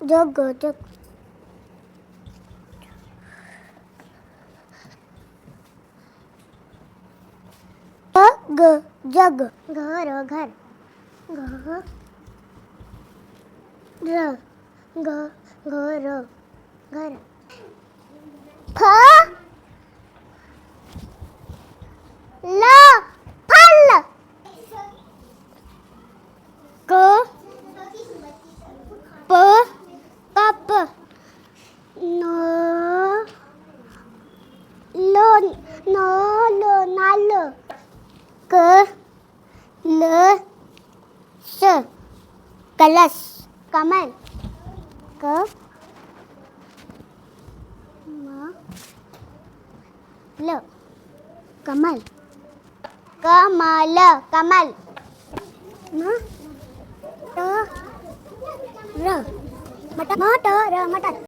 जग जग जग घर घर घ र ग घर घर फ ल फल क प कप न ल नाल क ल स कलश कमल क म ल कमल कमल कमल म ट र मटर मटर मटर